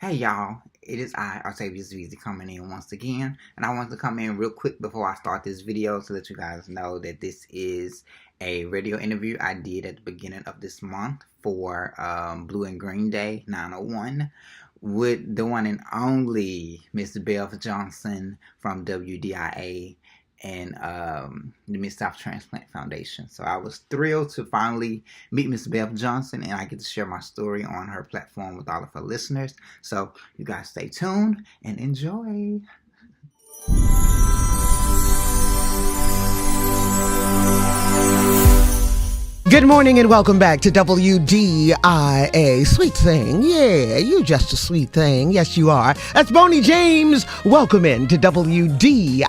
Hey y'all, it is I, Octavius Veezy, coming in once again, and I want to come in real quick before I start this video to let you guys know that this is a radio interview I did at the beginning of this month for Blue and Green Day 901 with the one and only Miss Bev Johnson from WDIA and the Mid South Transplant Foundation. So I was thrilled to finally meet Miss Bev Johnson, and I get to share my story on her platform with all of her listeners. So you guys stay tuned and enjoy. Good morning and welcome back to WDIA. Sweet thing. Yeah, you're just a sweet thing. Yes, you are. That's Boney James. Welcome in to WDIA,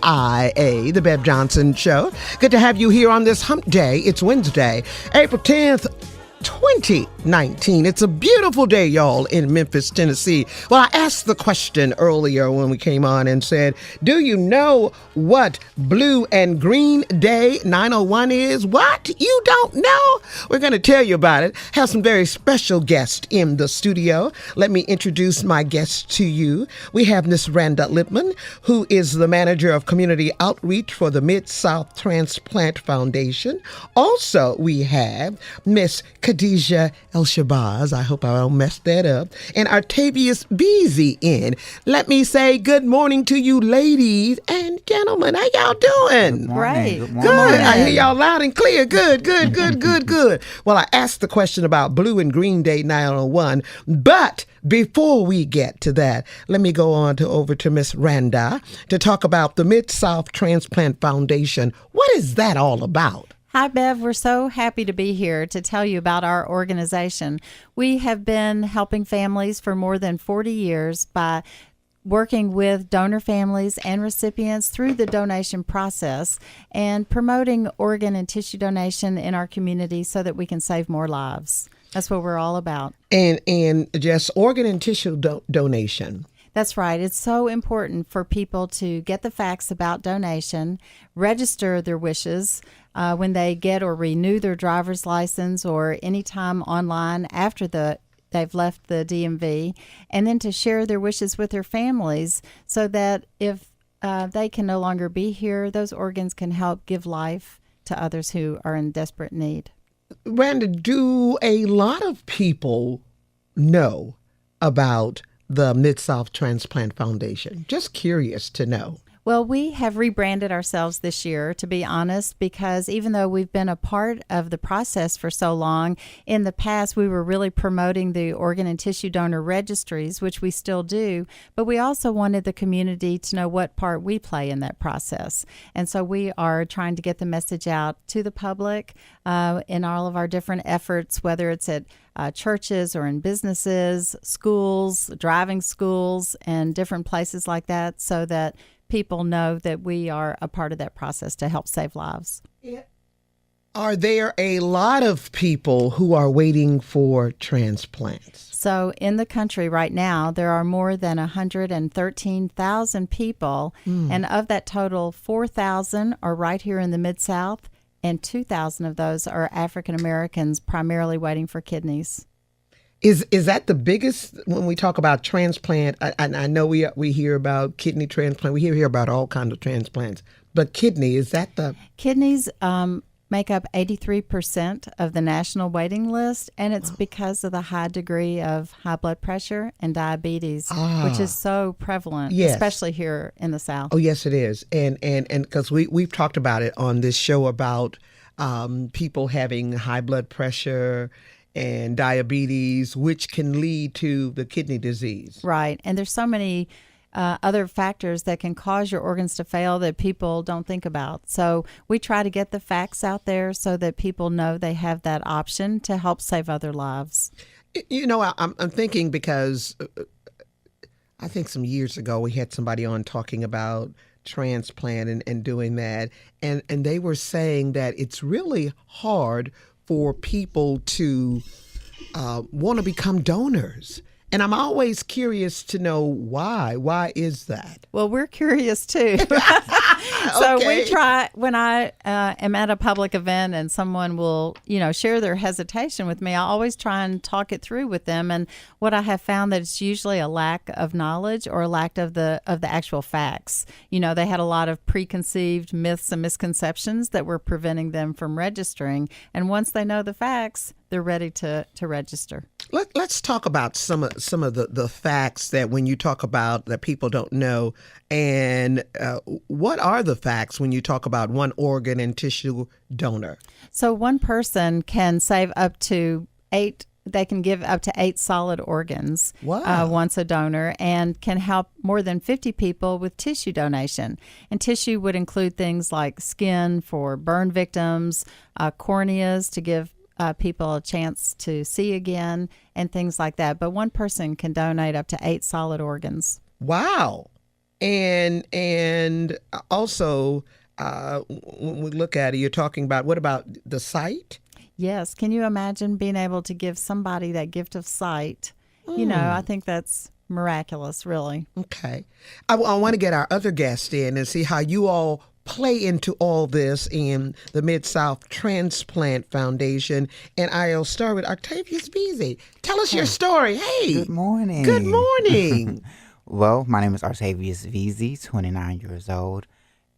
the Bev Johnson Show. Good to have you here on this hump day. It's Wednesday, April 10th, 2019. It's a beautiful day, y'all, in Memphis, Tennessee. Well, I asked the question earlier when we came on and said, do you know what Blue and Green Day 901 is? What? You don't know? We're going to tell you about it. Have some very special guests in the studio. Let me introduce my guests to you. We have Miss Randa Lipman, who is the manager of community outreach for the Mid-South Transplant Foundation. Also, we have Miss Khadijah El-Shabazz, I hope I don't mess that up, and Octavius Veezy in. Let me say good morning to you ladies and gentlemen. How y'all doing? Great. Good Good. I hear y'all loud and clear. Good. Well, I asked the question about Blue and Green Day 901, but before we get to that, let me go on over to Miss Randa to talk about the Mid-South Transplant Foundation. What is that all about? Hi, Bev. We're so happy to be here to tell you about our organization. We have been helping families for more than 40 years by working with donor families and recipients through the donation process and promoting organ and tissue donation in our community so that we can save more lives. That's what we're all about. And just organ and tissue donation. That's right. It's so important for people to get the facts about donation, register their wishes when they get or renew their driver's license or anytime online after they've left the DMV, and then to share their wishes with their families so that if they can no longer be here, those organs can help give life to others who are in desperate need. Randa, do a lot of people know about the Mid-South Transplant Foundation? Just curious to know. Well, we have rebranded ourselves this year, to be honest, because even though we've been a part of the process for so long, in the past we were really promoting the organ and tissue donor registries, which we still do, but we also wanted the community to know what part we play in that process. And so we are trying to get the message out to the public in all of our different efforts, whether it's at churches or in businesses, schools, driving schools, and different places like that, so that people know that we are a part of that process to help save lives. Are there a lot of people who are waiting for transplants? So in the country right now, there are more than 113,000 people, and of that total, 4,000 are right here in the Mid-South, and 2,000 of those are African Americans primarily waiting for kidneys. Is that the biggest when we talk about transplant? I know we hear about kidney transplant. We hear about all kinds of transplants, but kidney, is that the Kidneys make up 83% of the national waiting list, and it's because of the high degree of high blood pressure and diabetes, which is so prevalent, Yes. especially here in the South. Oh, yes, it is, and because we've talked about it on this show about people having high blood pressure and diabetes, which can lead to the kidney disease. Right, and there's so many other factors that can cause your organs to fail that people don't think about. So we try to get the facts out there so that people know they have that option to help save other lives. You know, I'm thinking because I think some years ago we had somebody on talking about transplant and doing that, and they were saying that it's really hard for people to want to become donors. And I'm always curious to know why. Why is that? Well, we're curious too. So we try, when I am at a public event and someone will, share their hesitation with me, I always try and talk it through with them. And what I have found that it's usually a lack of knowledge or a lack of the actual facts. They had a lot of preconceived myths and misconceptions that were preventing them from registering. And once they know the facts, they're ready to register. Let's talk about some of the facts that when you talk about that people don't know, and what are the facts when you talk about one organ and tissue donor? So one person can save up to 8. They can give up to 8 solid organs once a donor, and can help more than 50 people with tissue donation. And tissue would include things like skin for burn victims, corneas to give people a chance to see again, and things like that. But one person can donate up to 8 solid organs. Wow. And also, when we look at it, you're talking about, what about the sight? Yes. Can you imagine being able to give somebody that gift of sight? I think that's miraculous, really. Okay. I want to get our other guest in and see how you all play into all this in the Mid-South Transplant Foundation. And I'll start with Octavius Veazey. Tell us your story. Hey. Good morning. Good morning. Well, my name is Octavius Veazey, 29 years old.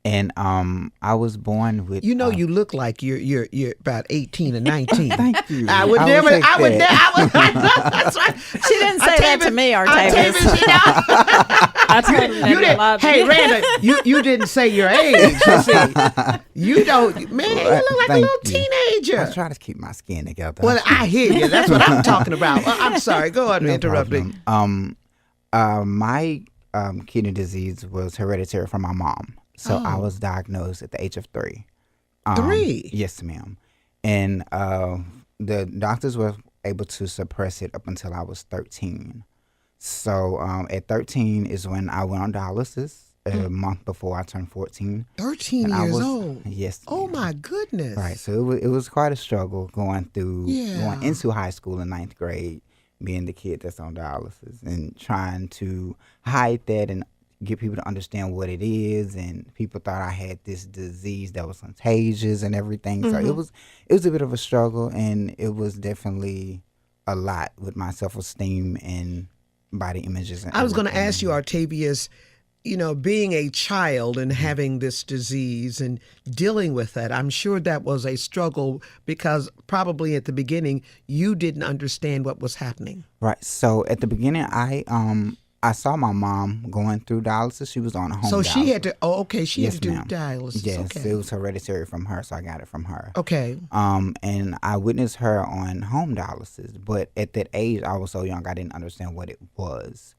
And I was born with. You look like you're about 18 or 19. Thank you. I would never. That's right. She didn't say that to me, Octavius. I told her that You a didn't. lot. Hey, Randa, you didn't say your age. You see, you don't. Man, you look like a Thank little you. teenager. I try to keep my skin together. Well, I hear you. That's what I'm talking about. Well, I'm sorry. Go ahead and interrupt me. My kidney disease was hereditary from my mom. So I was diagnosed at the age of 3. 3? Yes, ma'am. And the doctors were able to suppress it up until I was 13. So at 13 is when I went on dialysis a month before I turned 14. 13 years old? Yes. Oh, ma'am. my goodness. Right. So it was quite a struggle going into high school in 9th grade, being the kid that's on dialysis and trying to hide that and get people to understand what it is. And people thought I had this disease that was contagious and everything. So it was a bit of a struggle, and it was definitely a lot with my self-esteem and body images. And I was going to ask you, Octavius, being a child and having this disease and dealing with that, I'm sure that was a struggle, because probably at the beginning you didn't understand what was happening. Right. So at the beginning, I saw my mom going through dialysis. She was on a home dialysis. So she had to, she Yes, had to do ma'am. dialysis. Yes, Okay. it was hereditary from her, so I got it from her. Okay. And I witnessed her on home dialysis, but at that age, I was so young, I didn't understand what it was.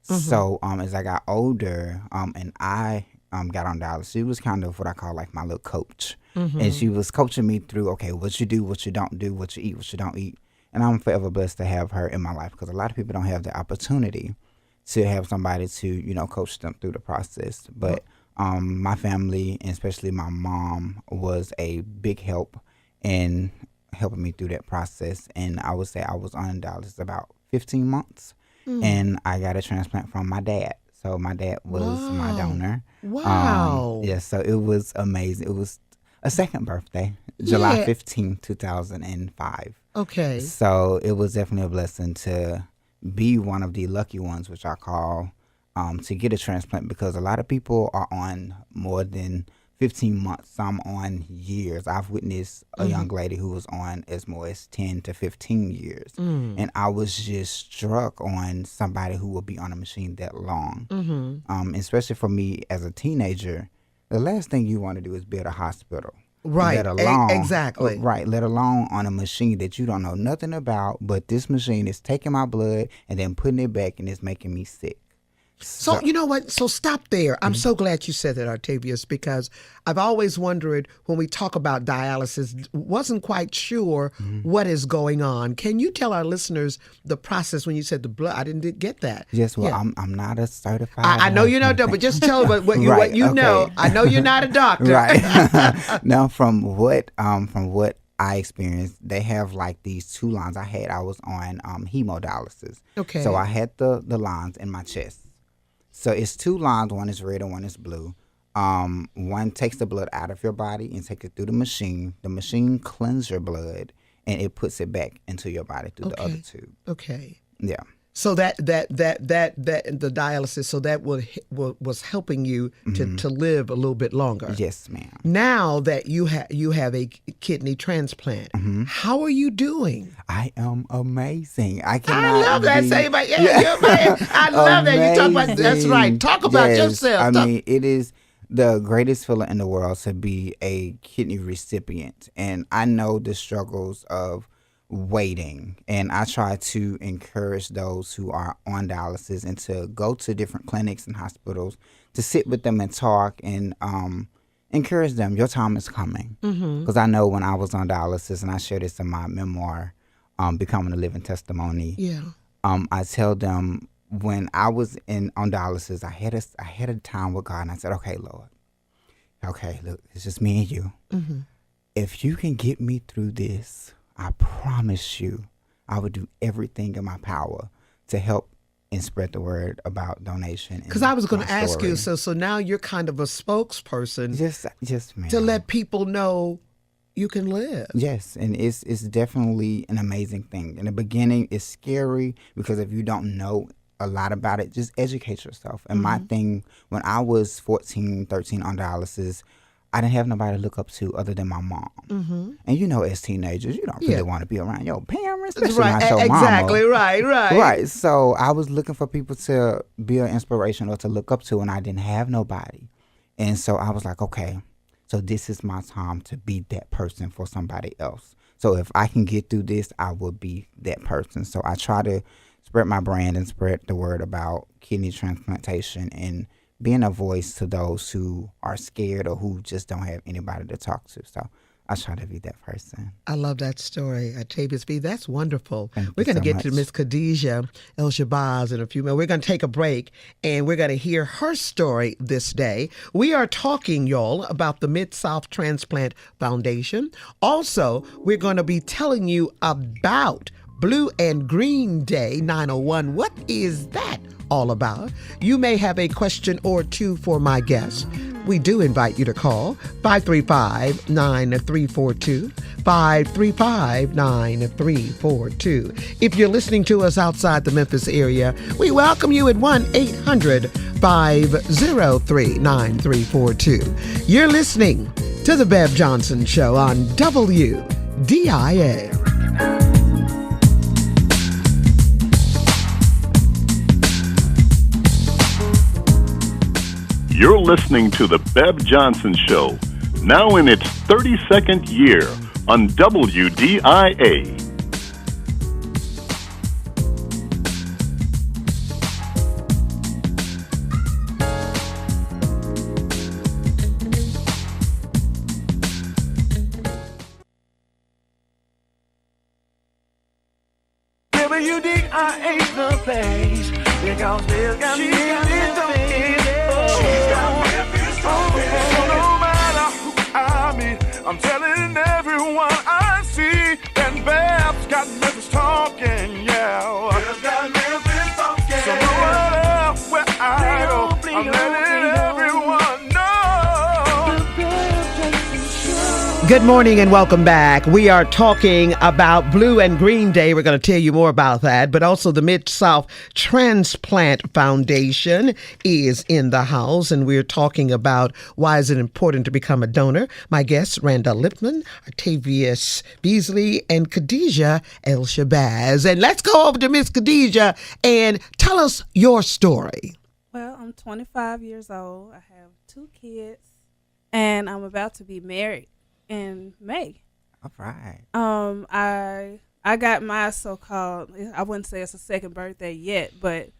So as I got older, and I got on dialysis, she was kind of what I call like my little coach. And she was coaching me through, okay, what you do, what you don't do, what you eat, what you don't eat. And I'm forever blessed to have her in my life, because a lot of people don't have the opportunity to have somebody to, coach them through the process. But my family, and especially my mom, was a big help in helping me through that process. And I would say I was on dialysis about 15 months, and I got a transplant from my dad. So my dad was my donor. Wow. So it was amazing. It was a second birthday, July 15, 2005. Okay. So it was definitely a blessing to be one of the lucky ones, which I call, to get a transplant, because a lot of people are on more than 15 months, some on years. I've witnessed a young lady who was on as more as 10 to 15 years. And I was just struck on somebody who will be on a machine that long. Especially for me as a teenager, the last thing you want to do is build a hospital. Right. Let alone, exactly. Right. Let alone on a machine that you don't know nothing about, but this machine is taking my blood and then putting it back, and it's making me sick. So you know what? So stop there. I'm so glad you said that, Octavius, because I've always wondered, when we talk about dialysis, wasn't quite sure what is going on. Can you tell our listeners the process when you said the blood? I didn't get that. Yes, well, I'm not a certified. I know you're not, but just tell them what you know. I know you're not a doctor. Right. Now, from what I experienced, they have like these two lines. I was on hemodialysis. Okay. So I had the lines in my chest. So it's two lines. One is red and one is blue. One takes the blood out of your body and takes it through the machine. The machine cleanses your blood and it puts it back into your body through the other tube. Okay. Yeah. So that the dialysis, so that was helping you to live a little bit longer. Yes, ma'am. Now that you have a kidney transplant, how are you doing? I am amazing. I love that. Say about you're amazing. I love that. You talk about that's right. Talk about yourself. I mean, it is the greatest feeling in the world to be a kidney recipient, and I know the struggles of waiting, and I try to encourage those who are on dialysis and to go to different clinics and hospitals to sit with them and talk and encourage them. Your time is coming, because I know when I was on dialysis, and I share this in my memoir, Becoming a Living Testimony. Yeah. I tell them when I was on dialysis, I had a time with God, and I said, "Okay, Lord, okay, look, it's just me and you. If you can get me through this, I promise you, I would do everything in my power to help and spread the word about donation." Because I was going to ask you, so now you're kind of a spokesperson, just man, to let people know you can live. Yes, and it's definitely an amazing thing. In the beginning, it's scary because if you don't know a lot about it, just educate yourself. And my thing, when I was 14, 13 on dialysis, I didn't have nobody to look up to other than my mom. And you know, as teenagers, you don't really want to be around your parents, especially not your mama. Exactly, right. Right. So I was looking for people to be an inspiration or to look up to, and I didn't have nobody. And so I was like, okay, so this is my time to be that person for somebody else. So if I can get through this, I will be that person. So I try to spread my brand and spread the word about kidney transplantation and being a voice to those who are scared or who just don't have anybody to talk to. So I try to be that person. I love that story, Tavis B. That's wonderful. Thank We're you going to so get to much. Miss Khadijah El-Shabazz in a few minutes. We're going to take a break, and we're going to hear her story this day. We are talking, y'all, about the Mid-South Transplant Foundation. Also, we're going to be telling you about Blue and Green Day 901. What is that all about? You may have a question or two for my guest. We do invite you to call 535-9342, 535-9342. If you're listening to us outside the Memphis area, we welcome you at 1-800-503-9342. You're listening to The Bev Johnson Show on WDIA. You're listening to The Bev Johnson Show, now in its 32nd year on WDIA. WDIA the place, because Bill got me in the face. No matter who I meet, I'm telling everyone I see that Bev's got Memphis talking, yeah. Bev's got Memphis talking. So no matter where I go, I'm letting everyone know. Good morning and welcome back. We are talking about Blue and Green Day. We're going to tell you more about that, but also the Mid-South Transplant Foundation is in the house, and we're talking about why is it important to become a donor. My guests, Randall Lipman, Octavius Beasley, and Khadijah El-Shabazz. And let's go over to Miss Khadijah and tell us your story. Well, I'm 25 years old. I have 2 kids, and I'm about to be married in May. All right. I got my so-called, I wouldn't say it's a second birthday yet, but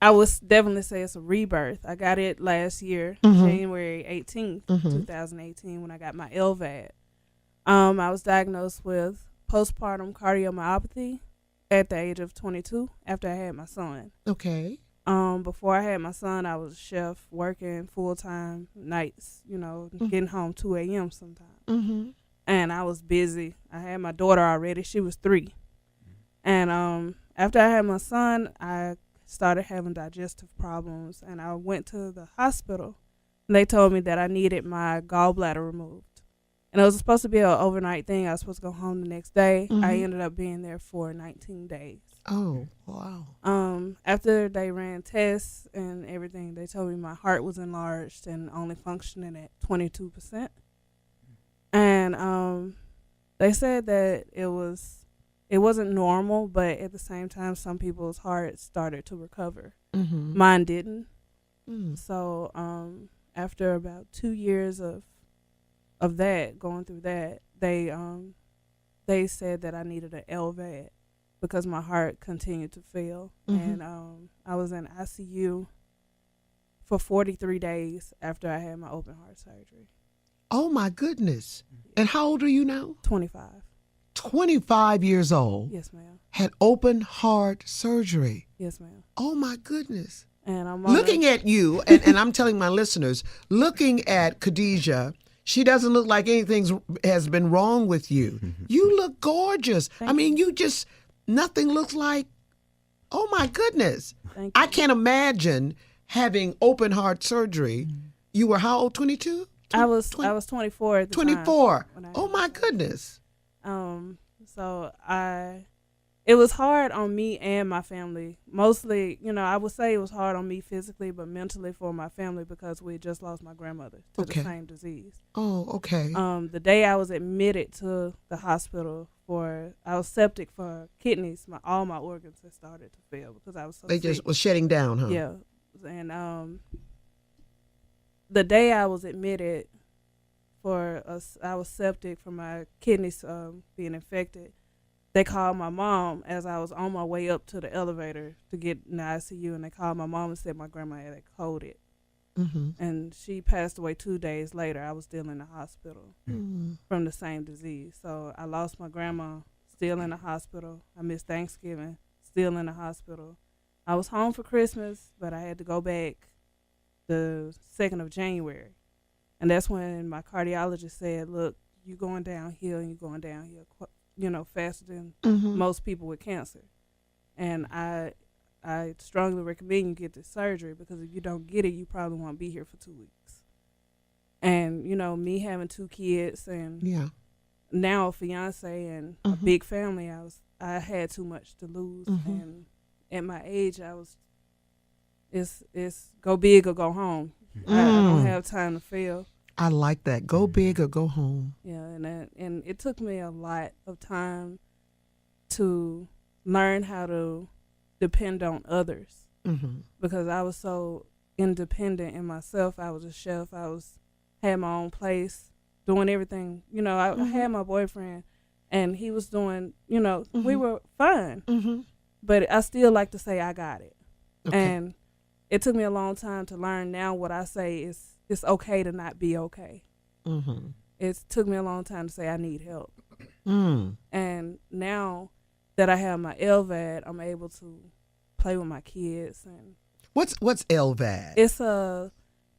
I would definitely say it's a rebirth. I got it last year, January 18th, 2018, when I got my LVAD. I was diagnosed with postpartum cardiomyopathy at the age of 22 after I had my son. Okay. Before I had my son, I was a chef working full-time nights, getting home 2 a.m. sometimes. and I was busy. I had my daughter already. She was 3. And after I had my son, I started having digestive problems, and I went to the hospital, and they told me that I needed my gallbladder removed. And it was supposed to be an overnight thing. I was supposed to go home the next day. I ended up being there for 19 days. Oh, wow. After they ran tests and everything, they told me my heart was enlarged and only functioning at 22%. And they said that it wasn't normal, but at the same time, some people's hearts started to recover. Mine didn't. So after about 2 years of that, going through that, they said that I needed an LVAD because my heart continued to fail. And I was in ICU for 43 days after I had my open heart surgery. Oh, my goodness. And how old are you now? 25. 25 years old. Yes, ma'am. Had open heart surgery. Yes, ma'am. Oh, my goodness. And I'm Looking at you, and I'm telling my listeners, looking at Khadijah, she doesn't look like anything has been wrong with you. You look gorgeous. I mean, you just, nothing looks like, oh my goodness. Thank I you. can't imagine having open heart surgery. You were how old, 22? I was 24 at the time. 24. when I Oh had my it. goodness. So it was hard on me and my family. Mostly, I would say it was hard on me physically, but mentally for my family because we had just lost my grandmother to Okay. the same disease. Oh, okay. The day I was admitted to the hospital I was septic for kidneys. All my organs had started to fail because I was so They sick. just was shutting down, huh? Yeah, and the day I was admitted I was septic from my kidneys being infected. They called my mom as I was on my way up to the elevator to get in the ICU, and they called my mom and said my grandma had coded. And she passed away 2 days later. I was still in the hospital from the same disease. So I lost my grandma, still in the hospital. I missed Thanksgiving, still in the hospital. I was home for Christmas, but I had to go back the 2nd of January. And that's when my cardiologist said, look, you're going downhill and you're going downhill, faster than most people with cancer. And I strongly recommend you get this surgery because if you don't get it, you probably won't be here for 2 weeks. And, me having 2 kids and Yeah. now a fiance and a big family, I had too much to lose. And at my age, it's go big or go home. I don't have time to fail. I like that. Go big or go home. Yeah, and it took me a lot of time to learn how to depend on others because I was so independent in myself. I was a chef. Had my own place, doing everything. I had my boyfriend, and he was doing. We were fine, but I still like to say I got it. Okay. And it took me a long time to learn. Now what I say is it's okay to not be okay. It took me a long time to say I need help. And now that I have my LVAD, I'm able to play with my kids. And What's LVAD?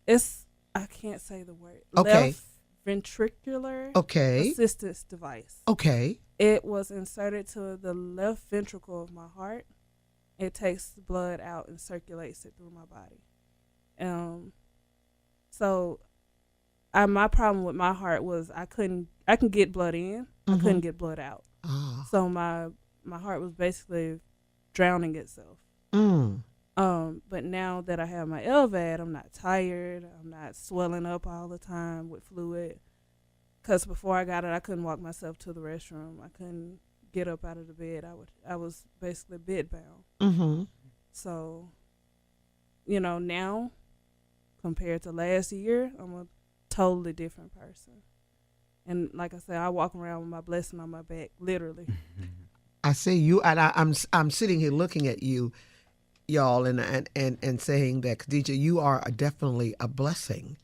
it's I can't say the word. Okay. Left ventricular Okay. assistance device. Okay. It was inserted to the left ventricle of my heart. It takes the blood out and circulates it through my body. So my problem with my heart was I can get blood in, I couldn't get blood out. Ah. So my heart was basically drowning itself. But now that I have my LVAD, I'm not tired. I'm not swelling up all the time with fluid. Because before I got it, I couldn't walk myself to the restroom. I couldn't get up out of the bed. I was basically bedbound. So, now compared to last year, I'm a totally different person. And like I said, I walk around with my blessing on my back, literally. I see you, and I'm sitting here looking at you, y'all, and saying that, Khadijah, you are definitely a blessing,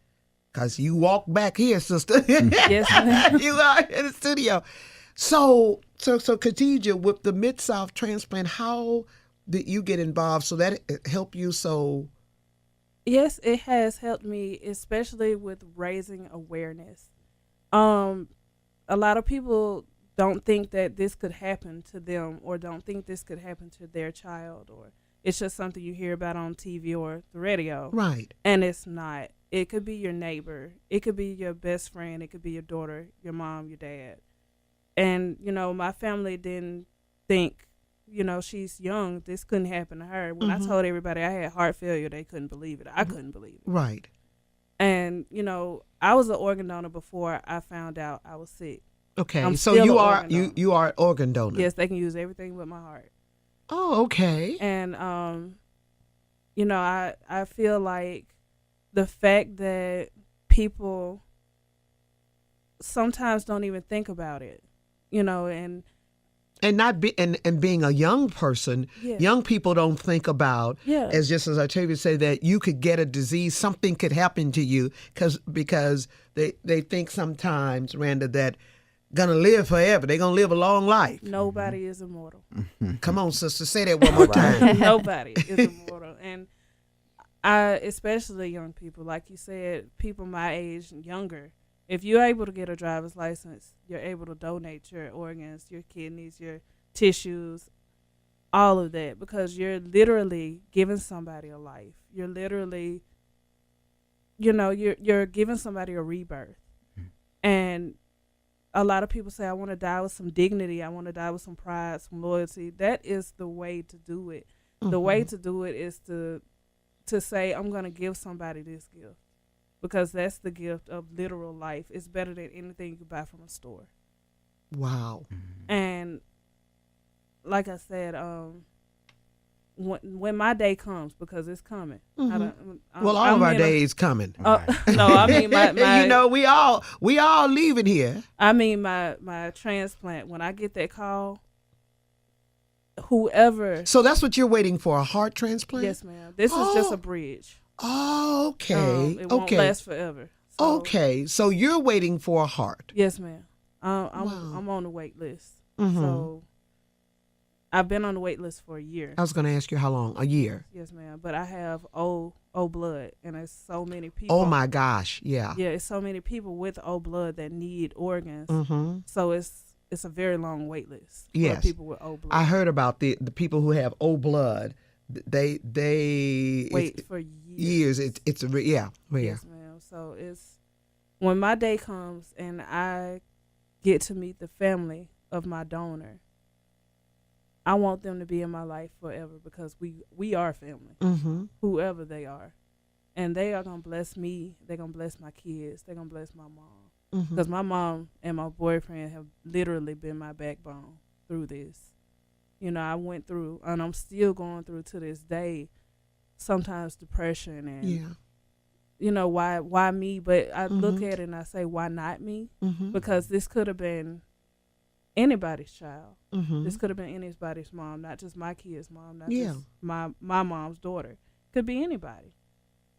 because you walk back here, sister. Yes, ma'am. You are in the studio. So Khadijah, with the Mid-South transplant, how did you get involved? So that it helped you so. Yes, it has helped me, especially with raising awareness. A a lot of people don't think that this could happen to them, or don't think this could happen to their child, or it's just something you hear about on TV or the radio. Right. And it's not. It could be your neighbor. It could be your best friend. It could be your daughter, your mom, your dad. And, you know, my family didn't think, you know, she's young, this couldn't happen to her. When I told everybody I had heart failure, they couldn't believe it. I couldn't believe it. Right. And, you know, I was an organ donor before I found out I was sick. Okay. I'm So still you an are organ donor. you are an organ donor. Yes, they can use everything but my heart. Oh, okay. And, you know, I feel like the fact that people sometimes don't even think about it, you know, and not be and being a young person, Yeah. young people don't think about Yeah. as just as Octavia said, that you could get a disease, something could happen to you because they think sometimes, Randa, that gonna live forever. They're gonna live a long life. nobody is immortal. Come on, sister, say that one more time. Nobody is immortal. And especially young people, like you said, people my age and younger, if you're able to get a driver's license, you're able to donate your organs, your kidneys, your tissues, all of that, because you're literally giving somebody a life. You're literally, you know, you're giving somebody a rebirth. And a lot of people say, I want to die with some dignity. I want to die with some pride, some loyalty. That is the way to do it. The way to do it is to say, I'm going to give somebody this gift, because that's the gift of literal life. It's better than anything you could buy from a store. Wow. And like I said, when my day comes, because it's coming. Well, all of our days coming. No, I mean my you know, we all leaving here. I mean my transplant. When I get that call, whoever. So that's what you're waiting for, a heart transplant? Yes, ma'am. This is just a bridge. Oh, okay. It won't okay. last forever. So, Okay. So you're waiting for a heart. Yes, ma'am. Wow. I'm on the wait list. So I've been on the wait list for a year. I was going to ask you how long? A year. Yes, ma'am. But I have O blood, and there's so many people. Oh my gosh. Yeah. Yeah, it's so many people with O blood that need organs. So it's a very long wait list for Yes. people with O blood. I heard about the people who have O blood. They wait for years. It's yeah. Yes, ma'am. So it's when my day comes and I get to meet the family of my donor, I want them to be in my life forever, because we are family, whoever they are. And they are going to bless me. They're going to bless my kids. They're going to bless my mom. Because my mom and my boyfriend have literally been my backbone through this. You know, I went through, and I'm still going through to this day, sometimes depression and, you know, why me? But I look at it and I say, why not me? Because this could have been anybody's child. This could have been anybody's mom, not just my kid's mom, not just my mom's daughter. Could be anybody.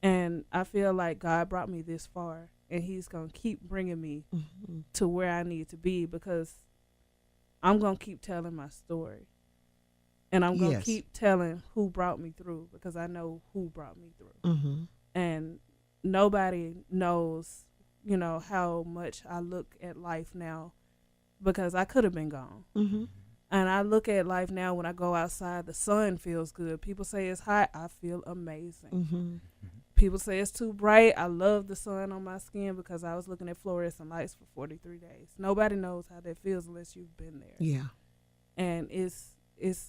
And I feel like God brought me this far, and he's going to keep bringing me to where I need to be, because I'm going to keep telling my story. And I'm going to keep telling who brought me through, because I know who brought me through. And nobody knows, you know, how much I look at life now, because I could have been gone. And I look at life now, when I go outside, the sun feels good. People say it's hot. I feel amazing. People say it's too bright. I love the sun on my skin, because I was looking at fluorescent lights for 43 days. Nobody knows how that feels unless you've been there. Yeah. And it's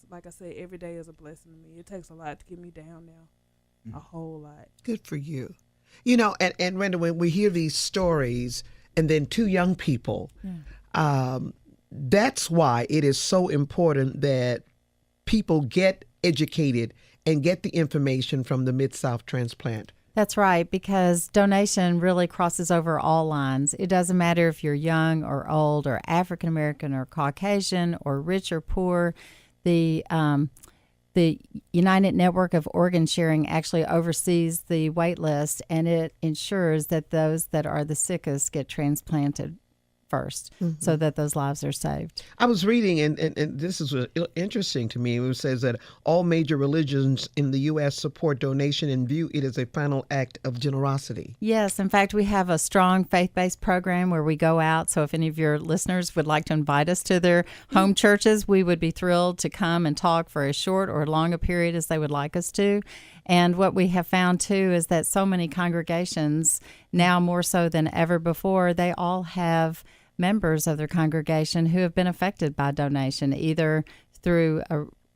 like I said, every day is a blessing to me. It takes a lot to get me down now, a whole lot. Good for you. You know, and Randa, when we hear these stories, and then two young people, that's why it is so important that people get educated and get the information from the Mid-South Transplant. That's right, because donation really crosses over all lines. It doesn't matter if you're young or old or African American or Caucasian or rich or poor. The United Network of Organ Sharing actually oversees the wait list, and it ensures that those that are the sickest get transplanted first so that those lives are saved. I was reading, and this is interesting to me. It says that all major religions in the U.S. support donation and view it as a final act of generosity. Yes. In fact, we have a strong faith-based program where we go out. So if any of your listeners would like to invite us to their home churches, we would be thrilled to come and talk for as short or long a period as they would like us to. And what we have found, too, is that so many congregations, now more so than ever before, they all have members of their congregation who have been affected by donation, either through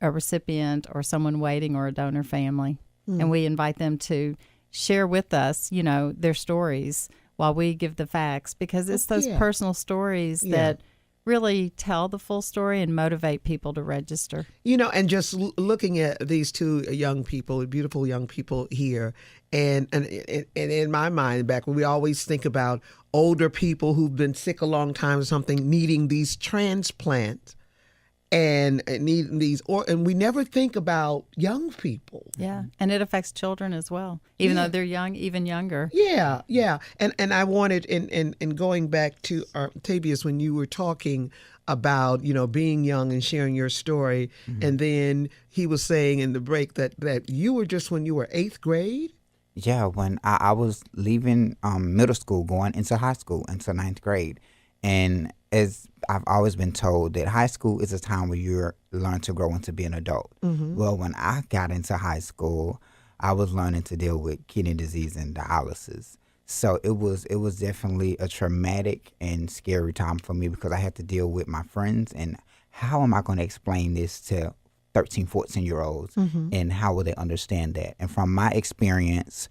a recipient or someone waiting or a donor family. And we invite them to share with us, their stories while we give the facts, because it's those personal stories that really tell the full story and motivate people to register. And just looking at these two young people, beautiful young people here, and in my mind back when we always think about older people who've been sick a long time or something needing these transplants and needing these, and we never think about young people. Yeah, and it affects children as well, even though they're young, even younger. Yeah. And I wanted, in going back to Tavius, when you were talking about, being young and sharing your story, and then he was saying in the break that you were just when you were 8th grade? Yeah, when I was leaving middle school, going into high school, into 9th grade. And as I've always been told that high school is a time where you learn to grow into being an adult. Well, when I got into high school, I was learning to deal with kidney disease and dialysis. So it was definitely a traumatic and scary time for me because I had to deal with my friends and how am I going to explain this to 13, 14-year-olds and how will they understand that? And from my experience,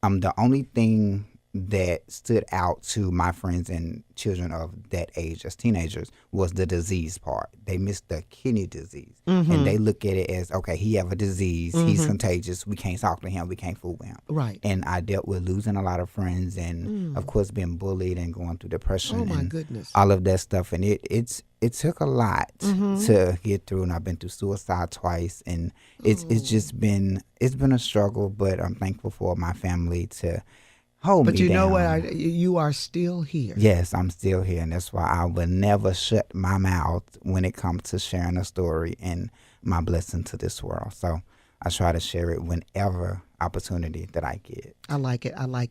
the only thing that stood out to my friends and children of that age as teenagers was the disease part. They missed the kidney disease. And they look at it as, okay, he have a disease, he's contagious, we can't talk to him, we can't fool with him. Right. And I dealt with losing a lot of friends and of course being bullied and going through depression. Oh my and goodness. all of that stuff. And it took a lot to get through, and I've been through suicide twice, and it's been a struggle, but I'm thankful for my family to hold me down. But you know what? You are still here. Yes, I'm still here, and that's why I will never shut my mouth when it comes to sharing a story and my blessing to this world. So I try to share it whenever opportunity that I get. I like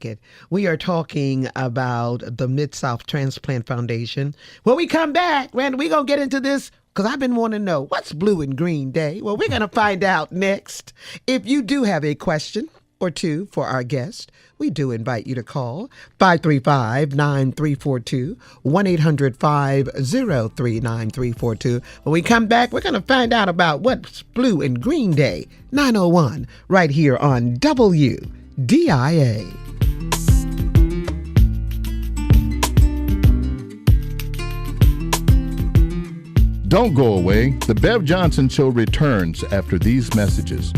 it. We are talking about the Mid-South Transplant Foundation. When we come back, Randy, we're going to get into this because I've been wanting to know what's Blue and Green Day. Well, we're going to find out next. If you do have a question or two for our guest, we do invite you to call 535-9342, 1-800-503-9342. When we come back, we're going to find out about what's Blue and Green Day, 901, right here on WDIA. Don't go away. The Bev Johnson Show returns after these messages.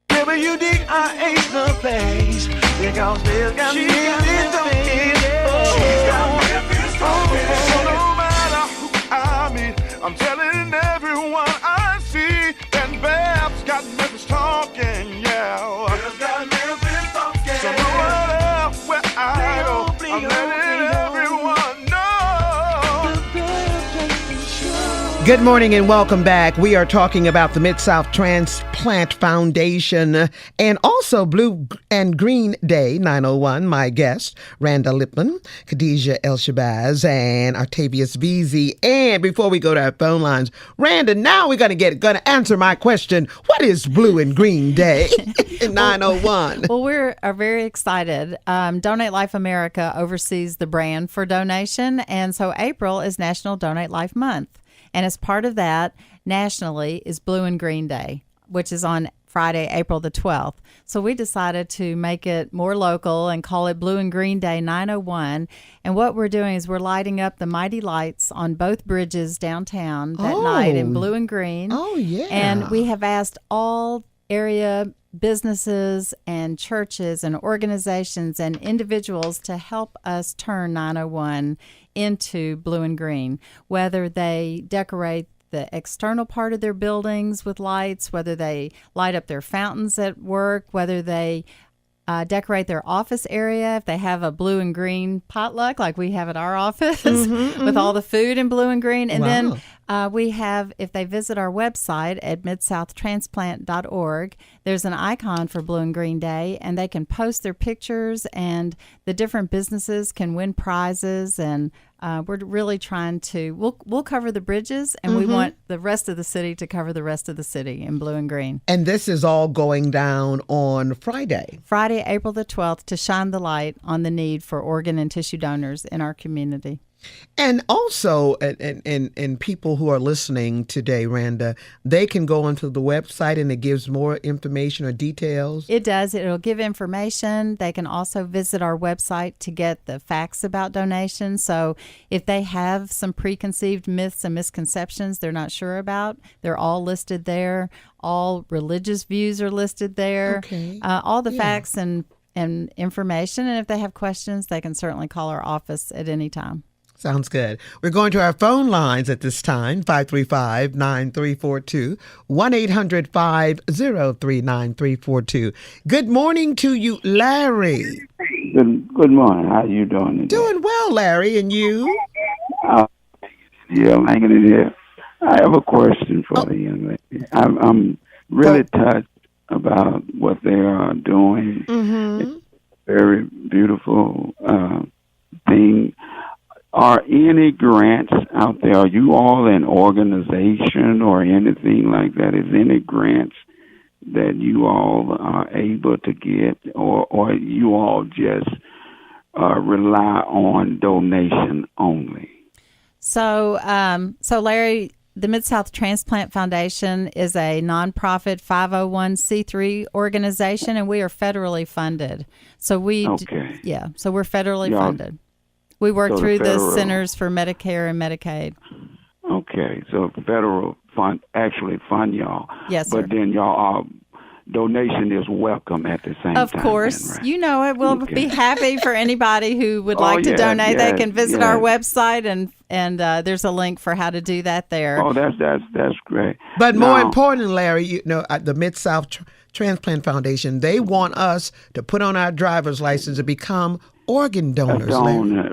WDIA the place because Bill got me in the face. She's got Memphis talking. So no matter who I meet, I'm telling everyone I see that Bev's got Memphis talking, yeah. Bev's got Memphis talking. So no matter where I go, I'm letting everyone know. Good morning and welcome back. We are talking about the Mid-South Transplant Foundation and also Blue and Green Day 901. My guests, Randa Lipman, Khadijah El-Shabazz, and Octavius Veazey. And before we go to our phone lines, Randa, now we're going to answer my question. What is Blue and Green Day 901? Well, we're very excited. Donate Life America oversees the brand for donation. And so April is National Donate Life Month. And as part of that, nationally is Blue and Green Day, which is on Friday, April the 12th. So we decided to make it more local and call it Blue and Green Day 901. And what we're doing is we're lighting up the mighty lights on both bridges downtown that night in blue and green. Oh, yeah. And we have asked all area businesses and churches and organizations and individuals to help us turn 901 into blue and green, whether they decorate the external part of their buildings with lights, whether they light up their fountains at work, whether they decorate their office area, if they have a blue and green potluck like we have at our office with all the food in blue and green. And then we have, if they visit our website at midsouth.transplant.org, there's an icon for Blue and Green Day, and they can post their pictures, and the different businesses can win prizes. And we're really trying to, we'll cover the bridges, and we want the rest of the city to cover the rest of the city in blue and green. And this is all going down on Friday, April the 12th, to shine the light on the need for organ and tissue donors in our community. And also, and people who are listening today, Randa, they can go onto the website and it gives more information or details. It does. It'll give information. They can also visit our website to get the facts about donations. So if they have some preconceived myths and misconceptions they're not sure about, they're all listed there. All religious views are listed there. Okay. All the facts and information. And if they have questions, they can certainly call our office at any time. Sounds good. We're going to our phone lines at this time, 535-9342, 1-800-503-9342. Good morning to you, Larry. Good morning. How you doing today? Doing well, Larry, and you? Yeah, I'm hanging in here. I have a question for the young lady. I'm really touched about what they are doing. It's a very beautiful thing. Are any grants out there? Are you all an organization or anything like that? Is any grants that you all are able to get, or you all just rely on donation only? So Larry, the Mid-South Transplant Foundation is a nonprofit 501c3 organization, and we are federally funded. So so we're federally funded. We work through the Centers for Medicare and Medicaid. Okay, so federal actually fund y'all. Yes, sir. But then y'all donation is welcome at the same time. Of course. Then, right? You know it. We'll be happy for anybody who would like to donate. They can visit our website, and there's a link for how to do that there. Oh, that's great. But more important, Larry, the Mid-South Transplant Foundation, they want us to put on our driver's license to become organ donors.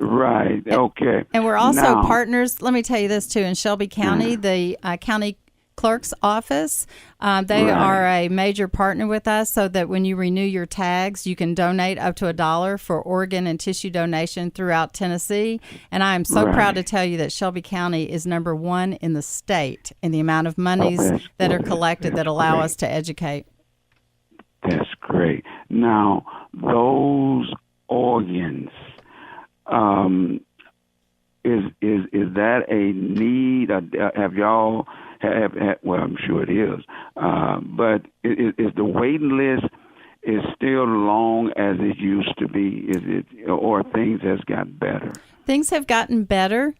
Right. Okay. And we're also partners. Let me tell you this too. In Shelby County, the county clerk's office, they are a major partner with us, so that when you renew your tags, you can donate up to $1 for organ and tissue donation throughout Tennessee. And I am so proud to tell you that Shelby County is number 1 in the state in the amount of monies that are collected that allow us to educate. That's great. Now, those organs, is that a need? Have y'all have well, I'm sure it is, but is the waiting list is still long as it used to be? Is it, or things has got better? Things have gotten better,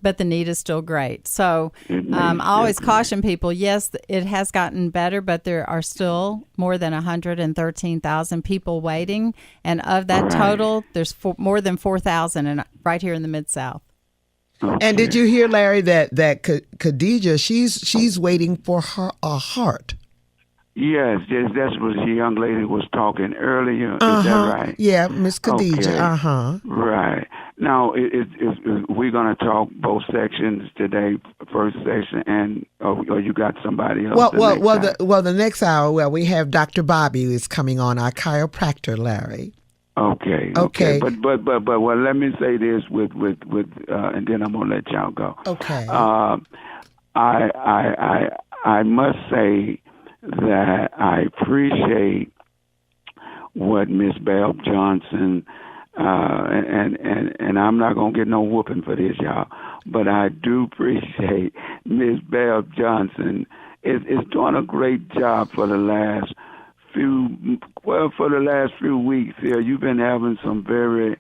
but the need is still great. So I always caution people, yes, it has gotten better, but there are still more than 113,000 people waiting. And of that total, there's more than 4,000 right here in the Mid-South. Okay. And did you hear, Larry, that Khadijah, she's waiting for a heart? Yes, that's what the young lady was talking earlier. Is that right? Yeah, Miss Khadijah. Okay. Right. Now, we're going to talk both sections today, first section, and or you got somebody else? The next hour, we have Dr. Bobby is coming on, our chiropractor, Larry. Okay. But well, let me say this with and then I'm gonna let y'all go. Okay. I must say that I appreciate what Miss Belle Johnson and I'm not gonna get no whooping for this, y'all, but I do appreciate Miss Belle Johnson is doing a great job for the last few weeks here. You've been having some very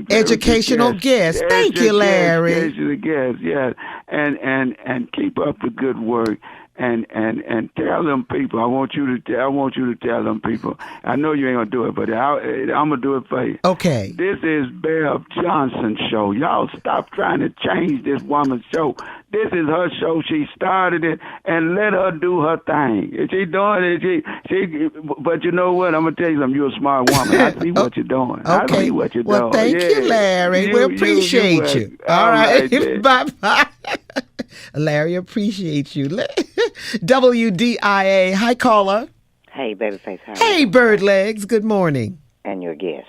educational guests. Thank you, Larry. Educational guests, yes. And keep up the good work. and tell them people. I want you to tell them people. I know you ain't gonna do it, but I'm gonna do it for you. Okay. This is Bev Johnson show. Y'all stop trying to change this woman's show. This is her show. She started it, and let her do her thing. If she doing it, but you know what? I'm gonna tell you something. You're a smart woman. I see what you're doing. Okay. I see what you're doing. Thank you, Larry. We appreciate you. All right. Bye-bye. Larry, appreciate you. WDIA. Hi, caller. Hey, Babyface. How are Hey, you? Bird Legs. Good morning. And your guest.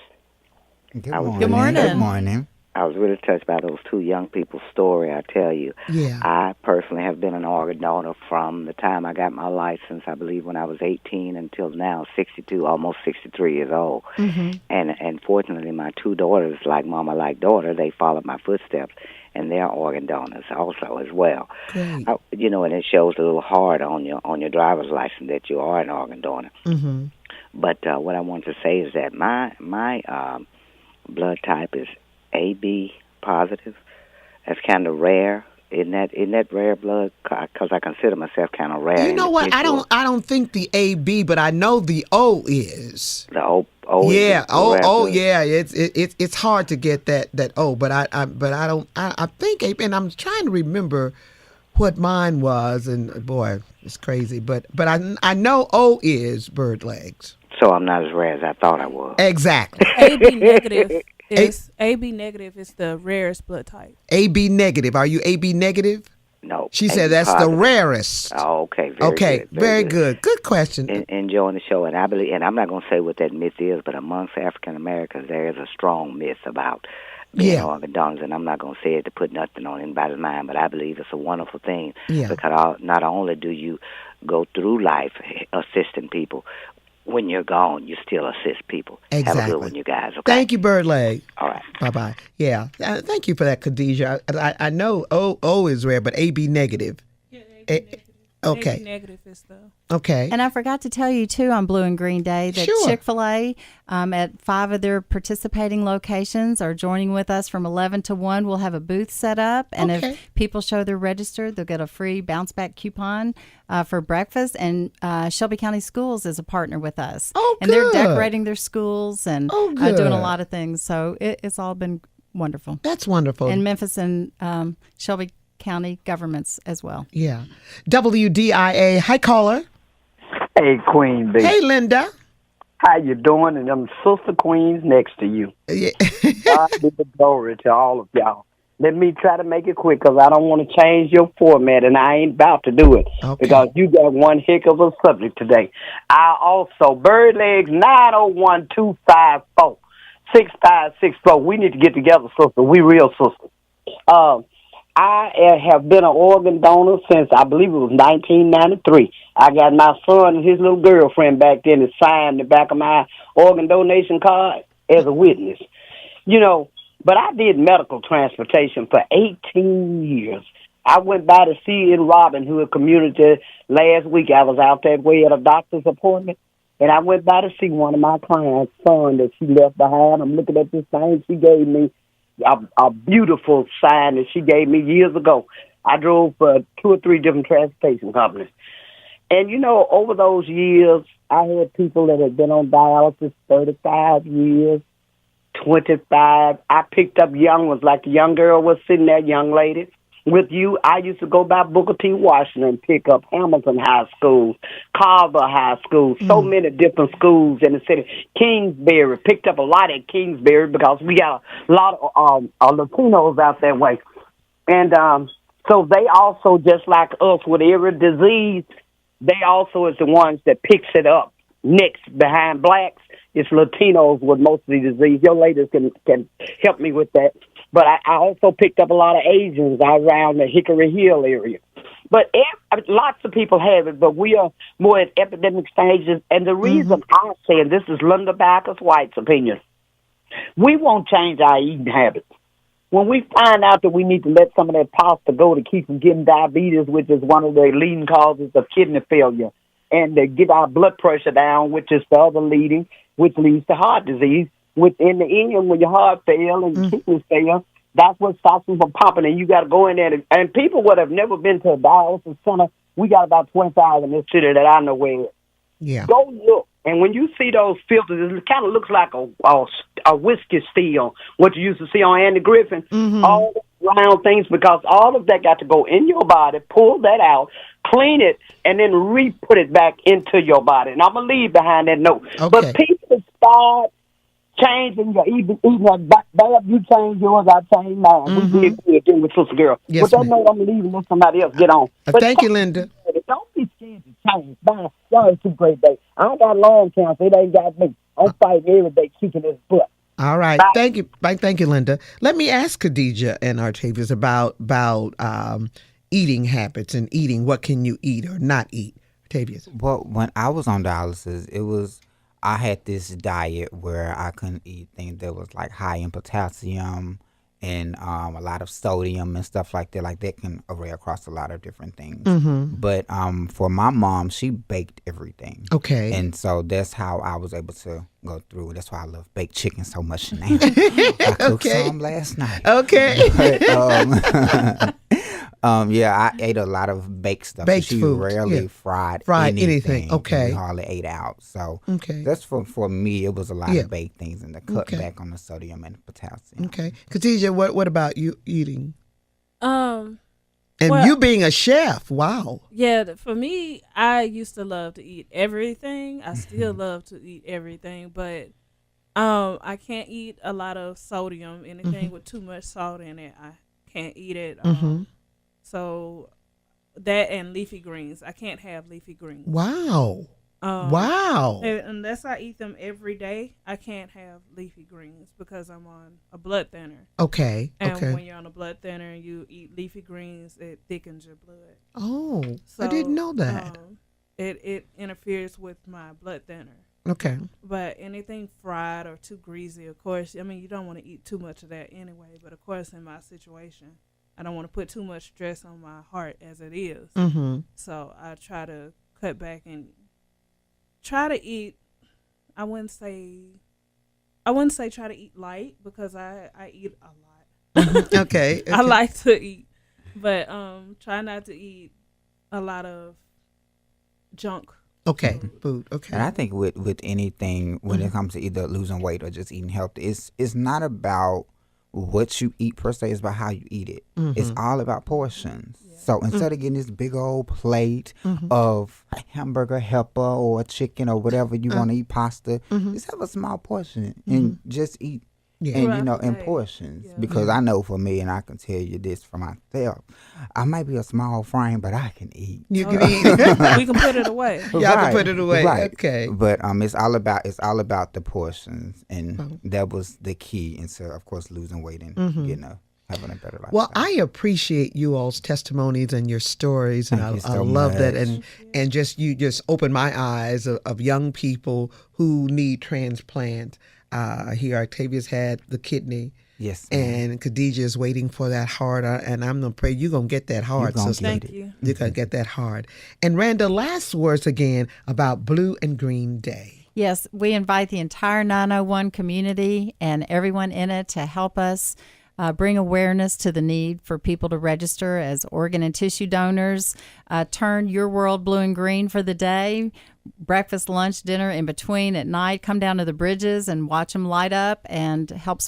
Good morning. Good morning. Good morning. I was really touched by those two young people's story, I tell you. Yeah. I personally have been an organ donor from the time I got my license, I believe when I was 18 until now, 62, almost 63 years old. Mm-hmm. And fortunately, my two daughters, like mama, like daughter, they followed my footsteps, and they're organ donors also as well. Great. You know, and it shows a little hard on your driver's license that you are an organ donor. Mm-hmm. But what I want to say is that my blood type is AB positive. That's kind of rare. Isn't that rare blood? Because I consider myself kind of rare. You know what? I don't think the AB, but I know the O is. The O. Yeah. Is rare blood. Yeah. It's hard to get that O, but I think AB, and I'm trying to remember what mine was, and boy, it's crazy. But I know O is Bird Legs. So I'm not as rare as I thought I was. Exactly. AB negative is the rarest blood type. AB negative. Are you AB negative? No. She said AB that's positive. the rarest. Oh, okay. Very good. Good question. Enjoying the show, and I believe, and I'm not going to say what that myth is, but amongst African Americans, there is a strong myth about being organ donors, and I'm not going to say it to put nothing on anybody's mind, but I believe it's a wonderful thing because not only do you go through life assisting people, when you're gone, you still assist people. Exactly. Have a good one, you guys. Okay? Thank you, Bird Leg. All right. Bye-bye. Yeah. Thank you for that, Khadijah. I know O is rare, but AB negative. Yeah, AB negative. Okay. AB negative is the. Okay. And I forgot to tell you, too, on Blue and Green Day that Sure. Chick-fil-A at 5 of their participating locations are joining with us from 11 to 1. We'll have a booth set up, and Okay. if people show they're registered, they'll get a free bounce-back coupon for breakfast. And Shelby County Schools is a partner with us. Oh, and they're good. decorating their schools and Oh, doing good. a lot of things. So it's all been wonderful. That's wonderful. And Memphis and Shelby County governments as well. Yeah. WDIA. Hi, caller. Hey, Queen B. Hey, Linda. How you doing? And them sister queens next to you. Yeah. God be the glory to all of y'all. Let me try to make it quick because I don't want to change your format, and I ain't about to do it because you got one heck of a subject today. I also, Bird Legs 901-254-6564. We need to get together, sister. We real sisters. I have been an organ donor since I believe it was 1993. I got my son and his little girlfriend back then to sign the back of my organ donation card as a witness. You know, but I did medical transportation for 18 years. I went by to see in Robin Hood community last week. I was out that way at a doctor's appointment, and I went by to see one of my clients' son that she left behind. I'm looking at this thing she gave me. A beautiful sign that she gave me years ago. I drove for 2 or 3 different transportation companies. And, you know, over those years, I had people that had been on dialysis 35 years, 25. I picked up young ones, like the young girl was sitting there, young lady. With you, I used to go by Booker T. Washington and pick up Hamilton High School, Carver High School, so many different schools in the city. Kingsbury, picked up a lot at Kingsbury because we got a lot of Latinos out that way. And so they also, just like us with every disease, they also is the ones that picks it up next behind blacks. It's Latinos with most of the disease. Your ladies can help me with that. But I also picked up a lot of Asians around the Hickory Hill area. But lots of people have it, but we are more at epidemic stages. And the reason I say, and this is Linda Backus White's opinion, we won't change our eating habits. When we find out that we need to let some of that pasta go to keep from getting diabetes, which is one of the leading causes of kidney failure, and to get our blood pressure down, which is the other leading, which leads to heart disease, within the end, when your heart fails and kidneys fail, that's what stops them from pumping, and you got to go in there. And people would have never been to a dialysis center We got about 25 in this city that I know where. Yeah. Go look. And when you see those filters, it kind of looks like a whiskey seal, what you used to see on Andy Griffin. All round things, because all of that got to go in your body, pull that out, clean it, and then re-put it back into your body. And I'm going to leave behind that note. Okay. But people start changing your even like Bab, you change yours, I change mine. We did good thing with Sister Girl. Yes, With that ma'am. note, I'm going to leave and let somebody else get on. But Thank you, Linda. don't be scared to change. Bye. Y'all have two great days. I got lung cancer. It ain't got me. I'm fighting every day, kicking his butt. All right. Bye. Thank you. Bye. Thank you, Linda. Let me ask Khadijah and Artavius about eating habits and eating. What can you eat or not eat? Artavius. Well, when I was on dialysis, I had this diet where I couldn't eat things that was like high in potassium and a lot of sodium and stuff like that. Like that can array across a lot of different things. But for my mom, she baked everything. Okay. And so that's how I was able to go through. That's why I love baked chicken so much now. I cooked some last night. Okay. But, yeah, I ate a lot of baked stuff. Baked she food, rarely yeah. fried anything. and Okay. we hardly ate out. So Okay. that's for me. It was a lot Yeah. of baked things and to cut Okay. back on the sodium and potassium. Okay. Khadijah, what about you eating? Um, And Well- you being a chef. Wow. Yeah, for me, I used to love to eat everything. I still love to eat everything, but I can't eat a lot of sodium. Anything with too much salt in it, I can't eat it. So that and leafy greens, I can't have leafy greens. Wow. Wow. Unless I eat them every day, I can't have leafy greens because I'm on a blood thinner. Okay. And Okay. when you're on a blood thinner and you eat leafy greens, it thickens your blood. Oh, So, I didn't know that. It interferes with my blood thinner. Okay. But anything fried or too greasy, of course, I mean, you don't want to eat too much of that anyway. But, of course, in my situation, I don't want to put too much stress on my heart as it is. So I try to cut back and try to eat. I wouldn't say try to eat light because I eat a lot. Okay. I like to eat, but try not to eat a lot of junk. Okay. Food. Okay. And I think with anything, when it comes to either losing weight or just eating healthy, it's not about what you eat per se, it's about how you eat it. It's all about portions. So instead of getting this big old plate of hamburger helper or chicken or whatever you want to eat, pasta, just have a small portion and just eat. Yeah. And in Right. portions, Yeah. because I know for me, and I can tell you this for myself, I might be a small frame, but I can eat. You can eat. We can put it away. Y'all can put it away. Right. Okay. But it's all about the portions, and that was the key into, of course, losing weight and having a better life. Well, I appreciate you all's testimonies and your stories, and Thank you I so love that, much. and you just opened my eyes of young people who need transplant. Here, Octavius had the kidney. Yes. And Khadijah is waiting for that heart, and I'm gonna pray you're gonna get that heart, gonna sister. get Thank you. You're gonna get that heart. And Randa, last words again about Blue and Green Day. Yes, we invite the entire 901 community and everyone in it to help us bring awareness to the need for people to register as organ and tissue donors. Turn your world blue and green for the day. Breakfast, lunch, dinner, in between, at night. Come down to the bridges and watch them light up and help us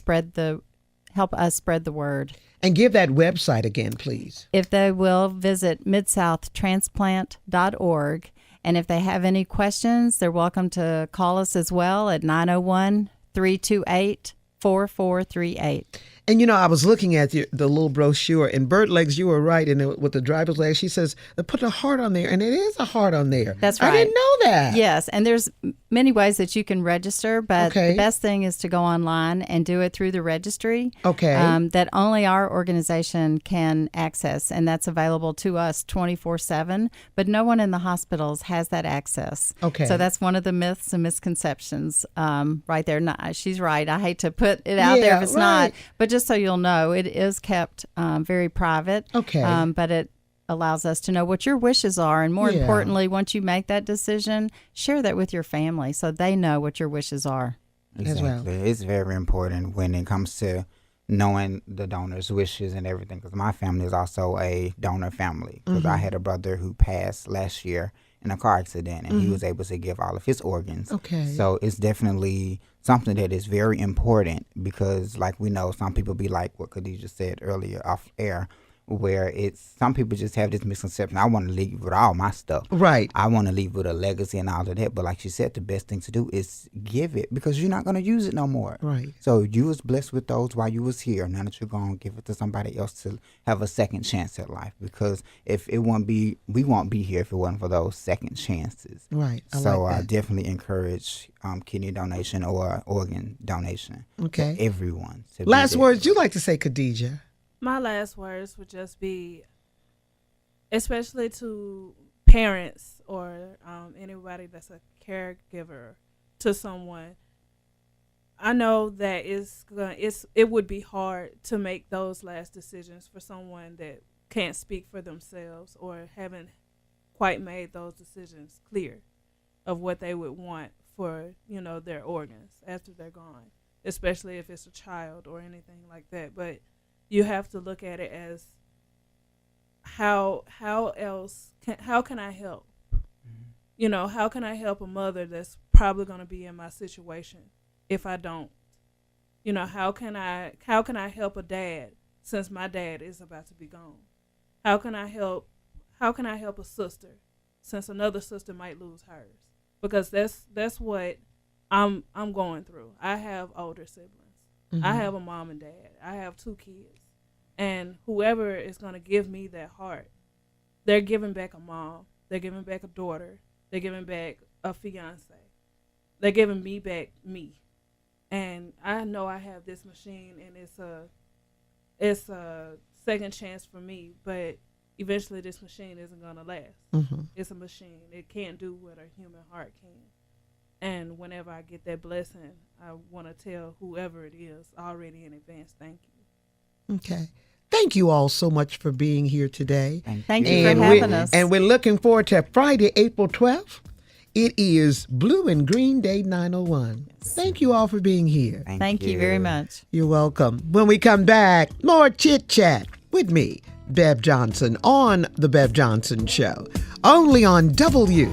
spread the word. And give that website again, please. If they will, visit midsouth.transplant.org. And if they have any questions, they're welcome to call us as well at 901-328-4438. And, I was looking at the little brochure, and Bird Legs, you were right. And with the driver's leg, she says, they put a heart on there, and it is a heart on there. That's right. I didn't know that. Yes, and there's many ways that you can register, but Okay. the best thing is to go online and do it through the registry. Okay. That only our organization can access, and that's available to us 24/7, but no one in the hospitals has that access. Okay. So that's one of the myths and misconceptions right there. No, she's right. I hate to put it out there if it's not, but just so you'll know, it is kept very private. Okay. But it allows us to know what your wishes are, and more Yeah. importantly, once you make that decision, share that with your family so they know what your wishes are. As well. Exactly. It's very important when it comes to knowing the donor's wishes and everything, because my family is also a donor family, because I had a brother who passed last year in a car accident, and he was able to give all of his organs. Okay. So it's definitely something that is very important, because like we know, some people be like what Khadijah said earlier off air, where it's some people just have this misconception. I want to leave with all my stuff. Right. I want to leave with a legacy and all of that. But like she said, the best thing to do is give it, because you're not going to use it no more. Right. So you was blessed with those while you was here. Now that you're going to give it to somebody else to have a second chance at life. Because if it won't be, we won't be here if it wasn't for those second chances. Right. So like I that. definitely encourage kidney donation or organ donation. Okay. For everyone. To be Last there. words you like to say, Khadijah? My last words would just be, especially to parents or anybody that's a caregiver to someone. I know that it would be hard to make those last decisions for someone that can't speak for themselves or haven't quite made those decisions clear of what they would want for, their organs after they're gone, especially if it's a child or anything like that. But you have to look at it as how can I help? How can I help a mother that's probably going to be in my situation if I don't? How can I help a dad since my dad is about to be gone? How can I help a sister since another sister might lose hers? Because that's what I'm going through. I have older siblings. Mm-hmm. I have a mom and dad. I have 2 kids. And whoever is going to give me that heart, they're giving back a mom. They're giving back a daughter. They're giving back a fiance. They're giving me back me. And I know I have this machine, and it's a second chance for me. But eventually, this machine isn't going to last. Mm-hmm. It's a machine. It can't do what a human heart can. And whenever I get that blessing, I want to tell whoever it is already in advance, thank you. Okay. Thank you all so much for being here today. Thank you for having us. And we're looking forward to Friday, April 12th. It is Blue and Green Day 901. Yes. Thank you all for being here. Thank you very much. You're welcome. When we come back, more chit chat with me, Bev Johnson, on The Bev Johnson Show, only on WDIA.